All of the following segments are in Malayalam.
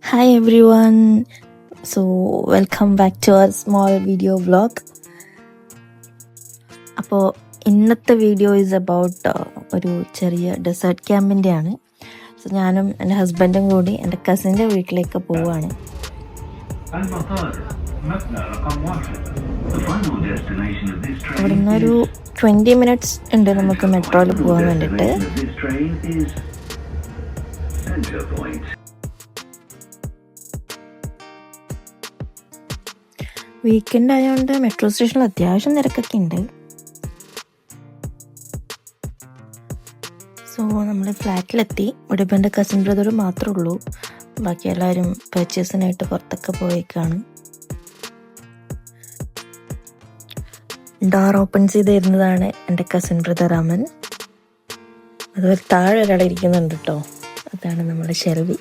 Hi everyone. So welcome back to our small video vlog. അപ്പോൾ ഇന്നത്തെ വീഡിയോ ഈസ് അബൌട്ട് ഒരു ചെറിയ ഡെസേർട്ട് ക്യാമ്പിൻ്റെ ആണ്. സോ ഞാനും എൻ്റെ ഹസ്ബൻഡും കൂടി എൻ്റെ കസിൻ്റെ വീട്ടിലേക്ക് പോവുകയാണ്. അവിടെ നിന്നൊരു 20 minutes ഉണ്ട് നമുക്ക് മെട്രോയിൽ പോകാൻ വേണ്ടിയിട്ട്. വീക്കെൻഡ് ആയതുകൊണ്ട് മെട്രോ സ്റ്റേഷനിൽ അത്യാവശ്യം തിരക്കൊക്കെ ഉണ്ട്. സോ നമ്മൾ ഫ്ലാറ്റിലെത്തി. ഇവിടെ ഇപ്പം എൻ്റെ കസിൻ ബ്രദർ മാത്രമേ ഉള്ളൂ, ബാക്കി എല്ലാവരും പർച്ചേസിനായിട്ട് പുറത്തൊക്കെ പോയേക്കാണ്. ഡോർ ഓപ്പൺ ചെയ്തിരുന്നതാണ് എൻ്റെ കസിൻ ബ്രദർ അമൻ. അതുപോലെ താഴെ ഒരാൾ ഇരിക്കുന്നുണ്ട് കേട്ടോ, അതാണ് നമ്മുടെ ഷെൽവി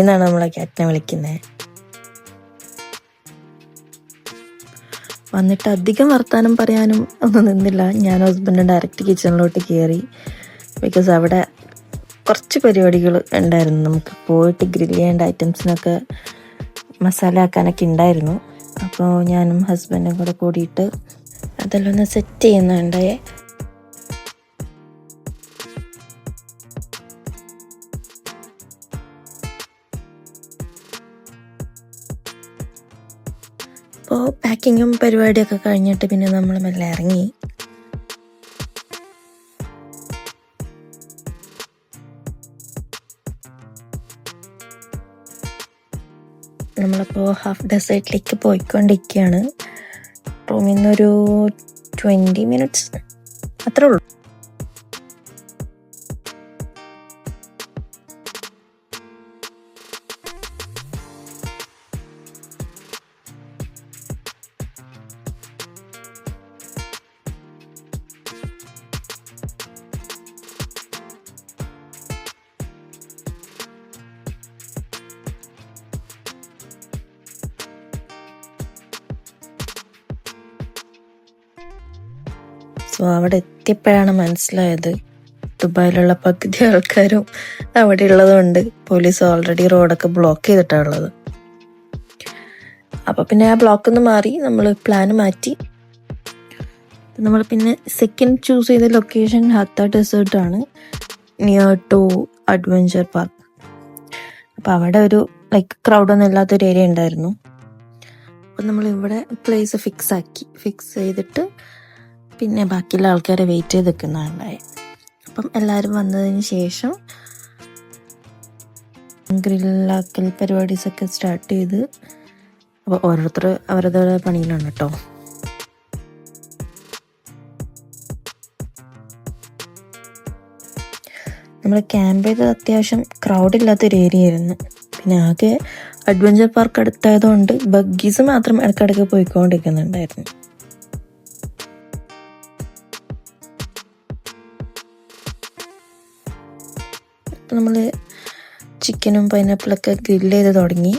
എന്നാണ് നമ്മളെ ക്യാറ്റിനെ വിളിക്കുന്നത്. വന്നിട്ട് അധികം വർത്താനം പറയാനും ഒന്നും നിന്നില്ല. ഞാൻ ഹസ്ബൻഡ് ഡയറക്റ്റ് കിച്ചണിലോട്ട് കയറി. ബിക്കോസ് അവിടെ കുറച്ച് പരിപാടികൾ ഉണ്ടായിരുന്നു, നമുക്ക് പോയിട്ട് ഗ്രില്ല് ചെയ്യേണ്ട ഐറ്റംസിനൊക്കെ മസാല ആക്കാനൊക്കെ ഉണ്ടായിരുന്നു. അപ്പോൾ ഞാനും ഹസ്ബൻഡും കൂടെ കൂടിയിട്ട് അതെല്ലാം ഒന്ന് സെറ്റ് ചെയ്യുന്നുണ്ടായേ. അപ്പോൾ പാക്കിങ്ങും പരിപാടിയൊക്കെ കഴിഞ്ഞിട്ട് പിന്നെ നമ്മൾ മെല്ലെ ഇറങ്ങി. നമ്മളിപ്പോൾ ഹാഫ് ഡെസേർട്ടിലേക്ക് പോയിക്കൊണ്ടിരിക്കുകയാണ്. റൂമിൽ നിന്നൊരു 20 minutes അത്രേ ഉള്ളൂ. സോ അവിടെ എത്തിയപ്പോഴാണ് മനസ്സിലായത് ദുബായിലുള്ള പകുതി ആൾക്കാരും അവിടെ ഉള്ളതുകൊണ്ട് പോലീസ് ഓൾറെഡി റോഡൊക്കെ ബ്ലോക്ക് ചെയ്തിട്ടാണ് ഉള്ളത്. അപ്പോൾ പിന്നെ ആ ബ്ലോക്ക് ഒന്ന് മാറി നമ്മൾ പ്ലാൻ മാറ്റി. നമ്മൾ പിന്നെ സെക്കൻഡ് ചൂസ് ചെയ്ത ലൊക്കേഷൻ ഹത്ത ഡെസേർട്ടാണ്, നിയർ ടു അഡ്വഞ്ചർ പാർക്ക്. അപ്പോൾ അവിടെ ഒരു ക്രൗഡൊന്നും ഇല്ലാത്തൊരു ഏരിയ ഉണ്ടായിരുന്നു. അപ്പം നമ്മൾ ഇവിടെ പ്ലേസ് ഫിക്സ് ചെയ്തിട്ട് പിന്നെ ബാക്കിയുള്ള ആൾക്കാരെ വെയിറ്റ് ചെയ്ത് നിൽക്കുന്നതായി. അപ്പം എല്ലാവരും വന്നതിന് ശേഷം ഗ്രില്ലാക്കൽ പരിപാടീസൊക്കെ സ്റ്റാർട്ട് ചെയ്ത്. അപ്പോൾ ഓരോരുത്തർ അവരുടെ പണിയിലാണ് കേട്ടോ. നമ്മൾ ക്യാമ്പ് ചെയ്തത് അത്യാവശ്യം ക്രൗഡില്ലാത്തൊരു ഏരിയ ആയിരുന്നു. പിന്നെ ആകെ അഡ്വഞ്ചർ പാർക്ക് അടുത്തായതുകൊണ്ട് ബഗ്ഗീസ് മാത്രം ഇടയ്ക്കിടയ്ക്ക് പോയിക്കൊണ്ടിരിക്കുന്നുണ്ടായിരുന്നു. അപ്പം നമ്മൾ ചിക്കനും പൈനാപ്പിളൊക്കെ ഗ്രില്ല് ചെയ്ത് തുടങ്ങി.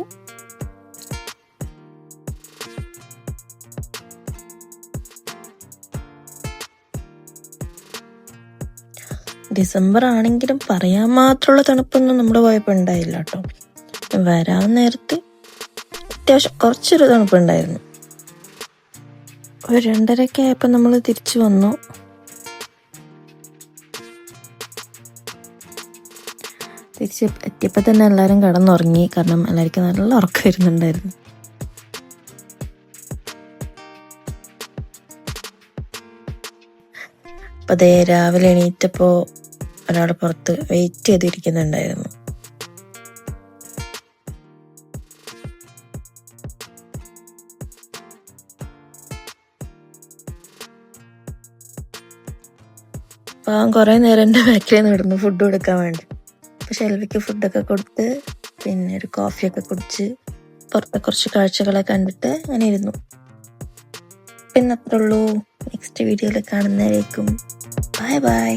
ഡിസംബർ ആണെങ്കിലും പറയാൻ മാത്രമുള്ള തണുപ്പൊന്നും നമ്മുടെ പോയപ്പോൾ ഉണ്ടായില്ല കേട്ടോ. വരാൻ നേരത്ത് അത്യാവശ്യം കുറച്ചൊരു തണുപ്പുണ്ടായിരുന്നു. ഒരു 2:30 ആയപ്പോൾ നമ്മൾ തിരിച്ചു വന്നു. തിരിച്ച് എത്തിയപ്പോൾ തന്നെ എല്ലാവരും കിടന്നുറങ്ങി, കാരണം എല്ലാവർക്കും നല്ല ഉറക്കം വരുന്നുണ്ടായിരുന്നു. അപ്പം അതേ രാവിലെ എണീറ്റപ്പോൾ ഒരാൾ പുറത്ത് വെയിറ്റ് ചെയ്തിരിക്കുന്നുണ്ടായിരുന്നു. അപ്പം കുറേ നേരം എൻ്റെ ബാക്കിൽ നടന്നു ഫുഡ് കൊടുക്കാൻ വേണ്ടി. അപ്പോൾ ഷെൽവിക്ക് ഫുഡൊക്കെ കൊടുത്ത് പിന്നെ ഒരു കോഫിയൊക്കെ കുടിച്ച് പുറത്തെ കുറച്ച് കാഴ്ചകളൊക്കെ കണ്ടിട്ട് അങ്ങനെ ഇരുന്നു. പിന്നെ അത്രേ ഉള്ളൂ. നെക്സ്റ്റ് വീഡിയോയിൽ കാണുന്നവരേക്കും ബൈ ബൈ.